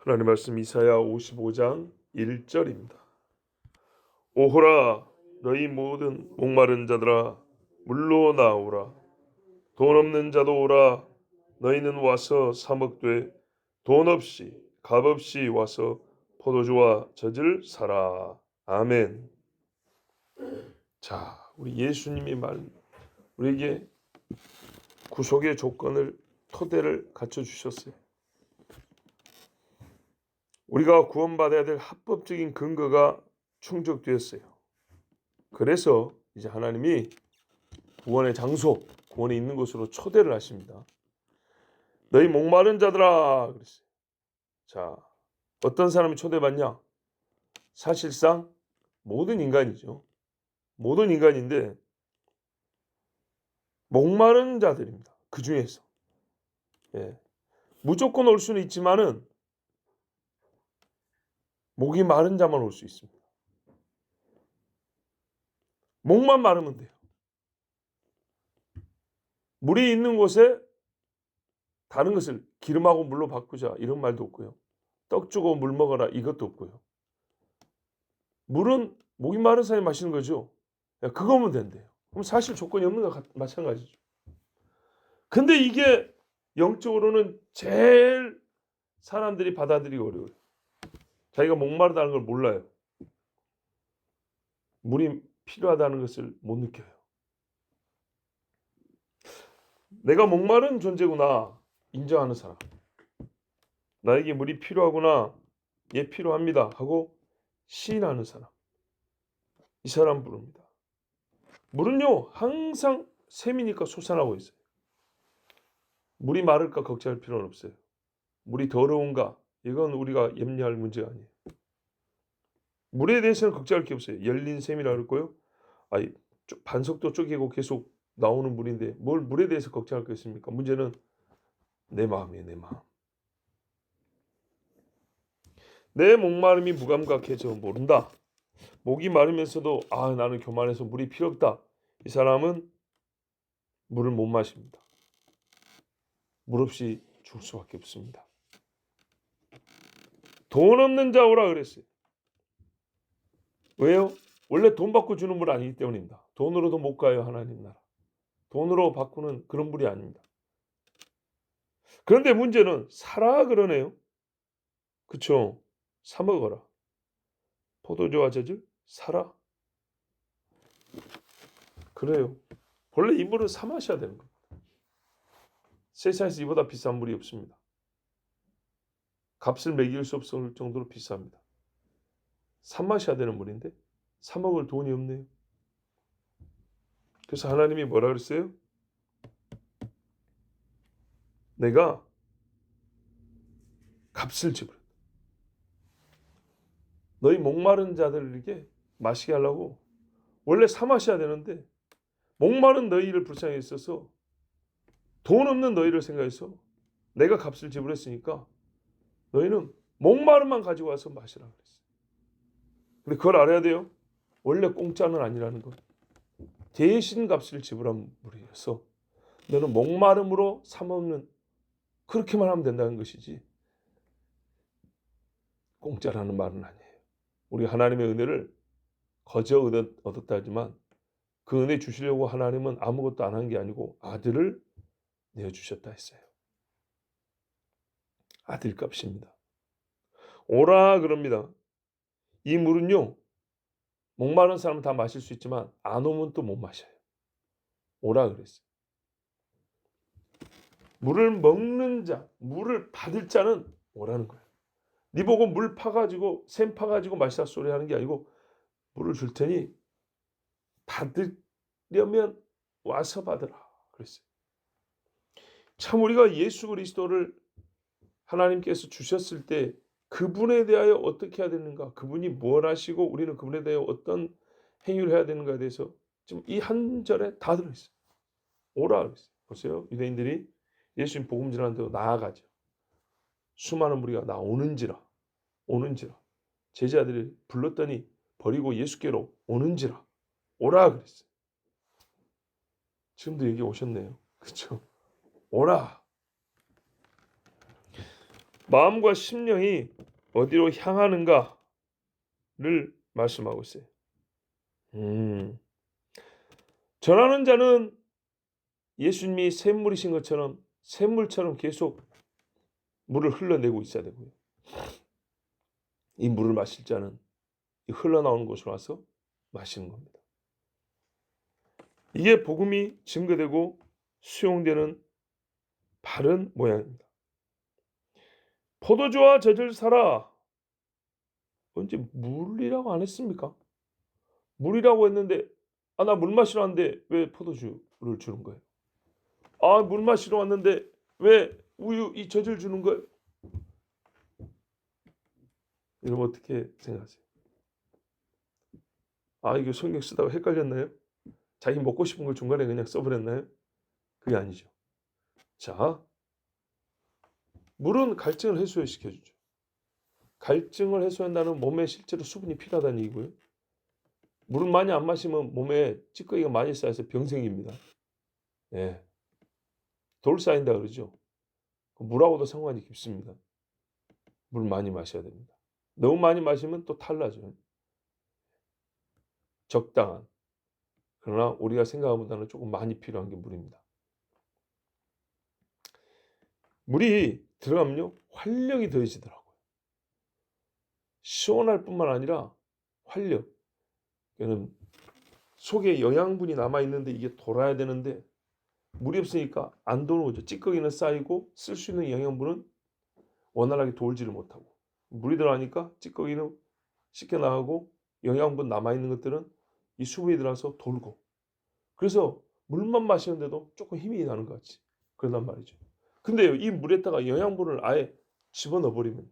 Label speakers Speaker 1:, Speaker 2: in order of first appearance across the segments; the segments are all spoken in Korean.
Speaker 1: 하나님 말씀 이사야 55장 1절입니다. 오호라 너희 모든 목마른 자들아 물로 나오라. 돈 없는 자도 오라. 너희는 와서 사 먹되 돈 없이 값 없이 와서 포도주와 젖을 사라. 아멘. 자, 우리 예수님이 우리에게 구속의 조건을 토대를 갖춰 주셨어요. 우리가 구원받아야 될 합법적인 근거가 충족되었어요. 그래서 이제 하나님이 구원의 장소, 구원에 있는 곳으로 초대를 하십니다. 너희 목마른 자들아 그랬어요. 자, 어떤 사람이 초대받냐? 사실상 모든 인간이죠. 모든 인간인데 목마른 자들입니다. 그 중에서 무조건 올 수는 있지만은 목이 마른 자만 올 수 있습니다. 목만 마르면 돼요. 물이 있는 곳에 다른 것을 기름하고 물로 바꾸자 이런 말도 없고요. 떡 주고 물 먹어라 이것도 없고요. 물은 목이 마른 사람이 마시는 거죠. 그거면 된대요. 그럼 사실 조건이 없는 것 마찬가지죠. 근데 이게 영적으로는 제일 사람들이 받아들이기 어려워요. 자기가 목마르다는 걸 몰라요. 물이 필요하다는 것을 못 느껴요. 내가 목마른 존재구나 인정하는 사람. 나에게 물이 필요하구나. 예, 필요합니다 하고 시인하는 사람. 이 사람 부릅니다. 물은요 항상 샘이니까 솟아나고 있어요. 물이 마를까 걱정할 필요는 없어요. 물이 더러운가 이건 우리가 염려할 문제가 아니에요. 물에 대해서는 걱정할 게 없어요. 열린 샘이라 그랬고요. 반석도 쪼개고 계속 나오는 물인데 뭘 물에 대해서 걱정할 게 있습니까? 문제는 내 마음이에요. 내 마음. 내 목마름이 무감각해져 모른다. 목이 마르면서도 나는 교만해서 물이 필요 없다. 이 사람은 물을 못 마십니다. 물 없이 죽을 수밖에 없습니다. 돈 없는 자 오라 그랬어요. 왜요? 원래 돈 받고 주는 물 아니기 때문입니다. 돈으로도 못 가요 하나님 나라. 돈으로 바꾸는 그런 물이 아닙니다. 그런데 문제는 사라 그러네요. 그쵸? 사 먹어라. 포도주와 젖을 사라. 그래요. 원래 이 물은 사 마셔야 되는 겁니다. 세상에서 이보다 비싼 물이 없습니다. 값을 매길 수 없을 정도로 비쌉니다. 사 마셔야 되는 물인데 사 먹을 돈이 없네요. 그래서 하나님이 뭐라 그랬어요? 내가 값을 지불. 너희 목마른 자들에게 마시게 하려고 원래 사 마셔야 되는데 목마른 너희를 불쌍히 있어서 돈 없는 너희를 생각해서 내가 값을 지불했으니까 너희는 목마름만 가지고 와서 마시라 그랬어요. 근데 그걸 알아야 돼요. 원래 공짜는 아니라는 거. 대신 값을 지불한 물이어서 너는 목마름으로 사 먹는 그렇게만 하면 된다는 것이지 공짜라는 말은 아니에요. 우리 하나님의 은혜를 거저 얻었다 하지만 그 은혜 주시려고 하나님은 아무것도 안 한 게 아니고 아들을 내어주셨다 했어요. 아들값입니다. 오라 그럽니다. 이 물은요 목마른 사람은 다 마실 수 있지만 안 오면 또 못 마셔요. 오라 그랬어요. 물을 먹는 자, 물을 받을 자는 오라는 거예요. 네 보고 물 파가지고 샘 파가지고 마시라 소리 하는 게 아니고 물을 줄 테니 받으려면 와서 받으라 그랬어요. 참 우리가 예수 그리스도를 하나님께서 주셨을 때 그분에 대하여 어떻게 해야 되는가, 그분이 뭘 하시고 우리는 그분에 대하여 어떤 행위를 해야 되는가에 대해서 지금 이 한 절에 다 들어있어요. 오라 그랬어요. 보세요. 유대인들이 예수님 복음 전하는데 나아가죠. 수많은 무리가 오는지라 제자들이 불렀더니 버리고 예수께로 오는지라 오라 그랬어요. 지금도 여기 오셨네요. 그렇죠? 오라. 마음과 심령이 어디로 향하는가를 말씀하고 있어요. 전하는 자는 예수님이 샘물이신 것처럼 샘물처럼 계속 물을 흘러내고 있어야 되고요. 이 물을 마실 자는 이 흘러나오는 곳으로 와서 마시는 겁니다. 이게 복음이 증거되고 수용되는 바른 모양입니다. 포도주와 젖을 사라. 언제 물이라고 안 했습니까? 물이라고 했는데 나 물 마시러 왔는데 왜 포도주를 주는 거예요? 물 마시러 왔는데 왜 우유 이 젖을 주는 거예요? 여러분 어떻게 생각하세요? 이거 성경 쓰다가 헷갈렸나요? 자기 먹고 싶은 걸 중간에 그냥 써버렸나요? 그게 아니죠. 자, 물은 갈증을 해소시켜주죠. 갈증을 해소한다는 몸에 실제로 수분이 필요하다는 얘기고요. 물을 많이 안 마시면 몸에 찌꺼기가 많이 쌓여서 병 생깁니다. 예. 돌 쌓인다 그러죠. 물하고도 상관이 깊습니다. 물 많이 마셔야 됩니다. 너무 많이 마시면 또 탈나죠. 적당한. 그러나 우리가 생각한 보다는 조금 많이 필요한 게 물입니다. 물이 들어가면요 활력이 더해지더라고요. 시원할 뿐만 아니라 활력. 속에 영양분이 남아있는데 이게 돌아야 되는데 물이 없으니까 안 도는 거죠. 찌꺼기는 쌓이고 쓸 수 있는 영양분은 원활하게 돌지를 못하고, 물이 들어가니까 찌꺼기는 씻겨 나가고 영양분 남아있는 것들은 이 수분이 들어가서 돌고, 그래서 물만 마시는데도 조금 힘이 나는 것 같지 그런단 말이죠. 근데 이 물에다가 영양분을 아예 집어넣어 버리면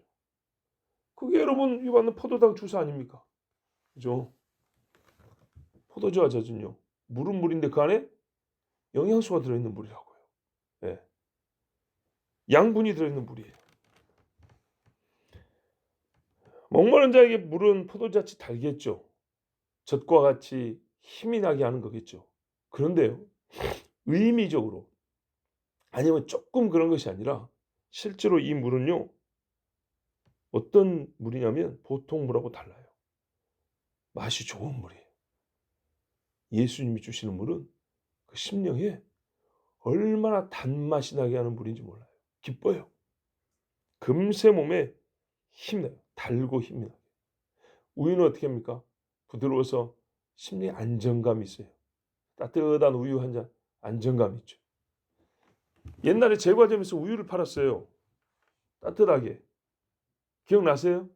Speaker 1: 그게 여러분 이거는 포도당 주사 아닙니까? 그죠? 포도주와 젖은요 물은 물인데 그 안에 영양소가 들어있는 물이라고요. 예. 양분이 들어있는 물이에요. 목마른 자에게 물은 포도주같이 달겠죠. 젖과 같이 힘이 나게 하는 거겠죠. 그런데요 의미적으로 아니면 조금 그런 것이 아니라 실제로 이 물은요 어떤 물이냐면 보통 물하고 달라요. 맛이 좋은 물이에요. 예수님이 주시는 물은 그 심령에 얼마나 단맛이 나게 하는 물인지 몰라요. 기뻐요. 금세 몸에 힘나요. 달고 힘이 나요. 우유는 어떻게 합니까? 부드러워서 심리에 안정감이 있어요. 따뜻한 우유 한 잔 안정감 있죠. 옛날에 제과점에서 우유를 팔았어요. 따뜻하게. 기억나세요?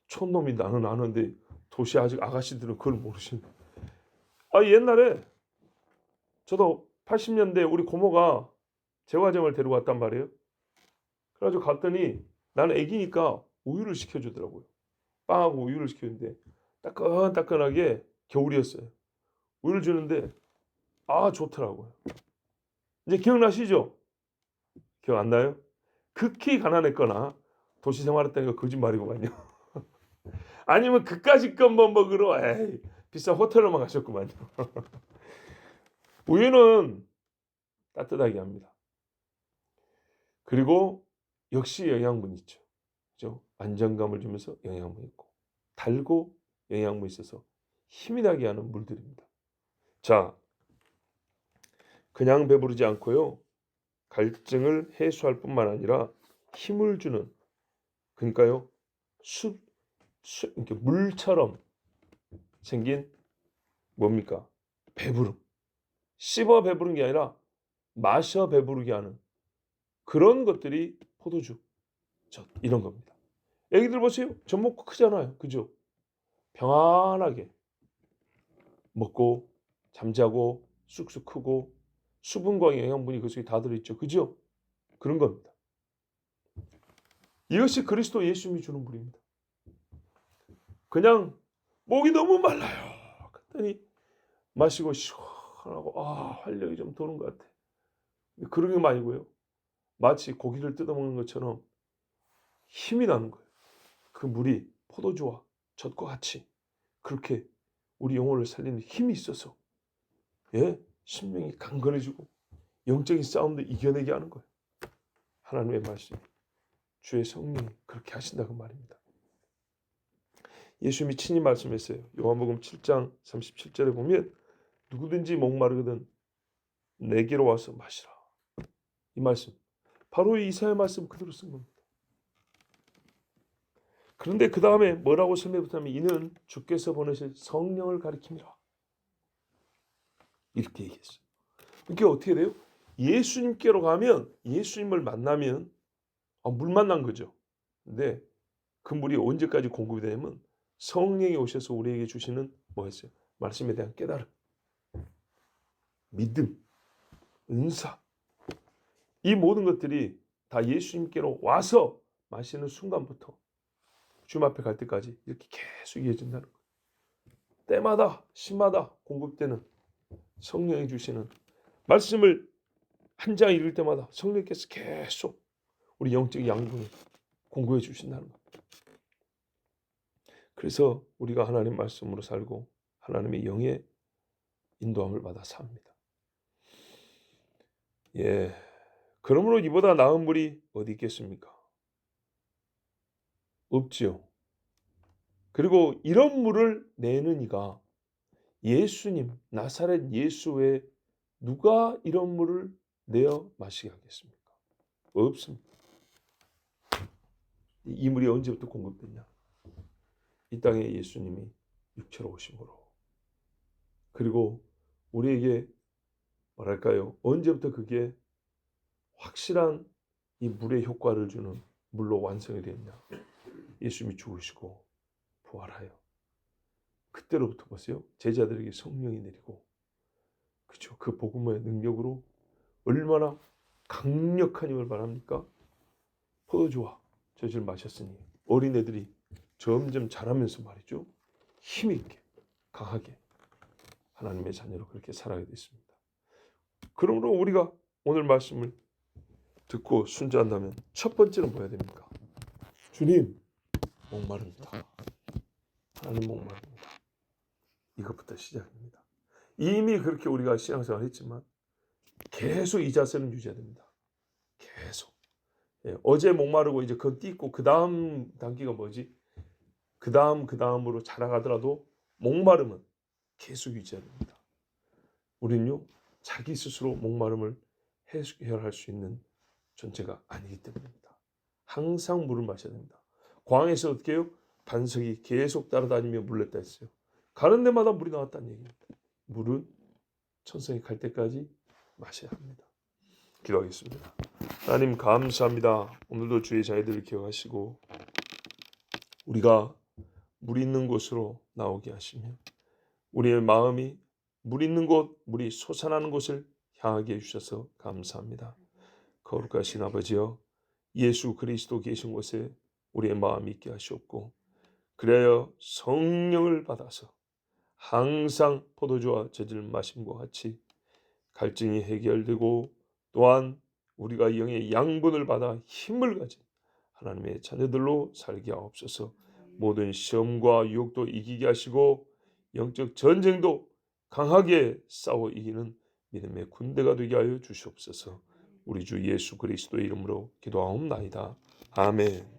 Speaker 1: 촌놈이 나는 아는데 도시 아직 아가씨들은 그걸 모르시네. 옛날에 저도 80년대 우리 고모가 제과점을 데리고 왔단 말이에요. 그래가지고 갔더니 나는 애기니까 우유를 시켜주더라고요. 빵하고 우유를 시켰는데 따끈따끈하게 겨울이었어요. 우유를 주는데 좋더라고요. 이제 기억나시죠? 기억 안 나요? 극히 가난했거나 도시 생활했다는 거 거짓말이구만요. 아니면 그까짓 것만 먹으러 비싼 호텔로만 가셨구만요. 우유는 따뜻하게 합니다. 그리고 역시 영양분 있죠. 그죠? 안정감을 주면서 영양분 있고 달고 영양분 있어서 힘이 나게 하는 물들입니다. 자, 그냥 배부르지 않고요. 갈증을 해소할 뿐만 아니라 힘을 주는, 그러니까요. 이렇게 물처럼 생긴 뭡니까? 배부름. 씹어 배부른 게 아니라 마셔 배부르게 하는 그런 것들이 포도주, 젖 이런 겁니다. 애기들 보세요. 젖 먹고 크잖아요. 그죠? 평안하게 먹고 잠자고 쑥쑥 크고 수분과 영양분이 그 속에 다 들어있죠. 그죠? 그런 겁니다. 이것이 그리스도 예수님이 주는 물입니다. 그냥 목이 너무 말라요. 그랬더니 마시고 시원하고 활력이 좀 도는 것 같아. 그런 게 아니고요. 마치 고기를 뜯어먹는 것처럼 힘이 나는 거예요. 그 물이 포도주와 젖과 같이 그렇게 우리 영혼을 살리는 힘이 있어서 심령이 강건해지고 영적인 싸움도 이겨내게 하는 거예요. 하나님의 말씀, 주의 성령이 그렇게 하신다고 말입니다. 예수님이 친히 말씀했어요. 요한복음 7장 37절에 보면 누구든지 목마르거든 내게로 와서 마시라. 이 말씀 바로 이사야 말씀 그대로 쓴 겁니다. 그런데 그 다음에 뭐라고 설명했냐면 이는 주께서 보내실 성령을 가리킵니다. 이렇게 얘기했어요. 이게 어떻게 돼요? 예수님께로 가면 예수님을 만나면 물 만난 거죠. 근데 그 물이 언제까지 공급이 되냐면 성령이 오셔서 우리에게 주시는 뭐였어요? 말씀에 대한 깨달음, 믿음, 은사, 이 모든 것들이 다 예수님께로 와서 마시는 순간부터 주님 앞에 갈 때까지 이렇게 계속 이어진다는 거예요. 때마다 시마다 공급되는 성령이 주시는 말씀을 한 장 읽을 때마다 성령께서 계속 우리 영적 양분을 공급해 주신다는 것. 그래서 우리가 하나님 말씀으로 살고 하나님의 영의 인도함을 받아 삽니다. 예, 그러므로 이보다 나은 물이 어디 있겠습니까? 없지요. 그리고 이런 물을 내는 이가 예수님, 나사렛 예수 외에 누가 이런 물을 내어 마시게 하겠습니까? 없습니다. 이 물이 언제부터 공급됐냐? 이 땅에 예수님이 육체로 오심으로. 그리고 우리에게 뭐랄까요? 언제부터 그게 확실한 이 물의 효과를 주는 물로 완성이 됐냐? 예수님이 죽으시고 부활하여 그때로부터 보세요. 제자들에게 성령이 내리고 그렇죠. 그 복음의 능력으로 얼마나 강력한 힘을 발합니까? 포도주와 젖을 마셨으니 어린애들이 점점 자라면서 말이죠. 힘 있게 강하게 하나님의 자녀로 그렇게 살아가게 됐습니다. 그러므로 우리가 오늘 말씀을 듣고 순종한다면 첫 번째는 뭐야 됩니까? 주님 목마릅니다. 하나님 목마릅니다. 이것부터 시작입니다. 이미 그렇게 우리가 신앙생활 했지만 계속 이 자세는 유지해야 됩니다. 계속. 예, 어제 목마르고 이제 그건 띄고 그 다음 단계가 뭐지? 그 다음으로 자라가더라도 목마름은 계속 유지해야 됩니다. 우리는요 자기 스스로 목마름을 해결할 수 있는 존재가 아니기 때문입니다. 항상 물을 마셔야 됩니다. 광에서 어떻게 해요? 반석이 계속 따라다니며 물렸다 했어요. 가는 데마다 물이 나왔다는 얘기입니다. 물은 천성이 갈 때까지 마셔야 합니다. 기도하겠습니다. 하나님 감사합니다. 오늘도 주의 자녀들을 기억하시고 우리가 물 있는 곳으로 나오게 하시며 우리의 마음이 물 있는 곳, 물이 솟아나는 곳을 향하게 해주셔서 감사합니다. 거룩하신 아버지여, 예수 그리스도 계신 곳에 우리의 마음이 있게 하시옵고 그래야 성령을 받아서 항상 포도주와 젖을 마심과 같이 갈증이 해결되고 또한 우리가 영의 양분을 받아 힘을 가진 하나님의 자녀들로 살게 하옵소서. 모든 시험과 유혹도 이기게 하시고 영적 전쟁도 강하게 싸워 이기는 믿음의 군대가 되게 하여 주시옵소서. 우리 주 예수 그리스도의 이름으로 기도하옵나이다. 아멘.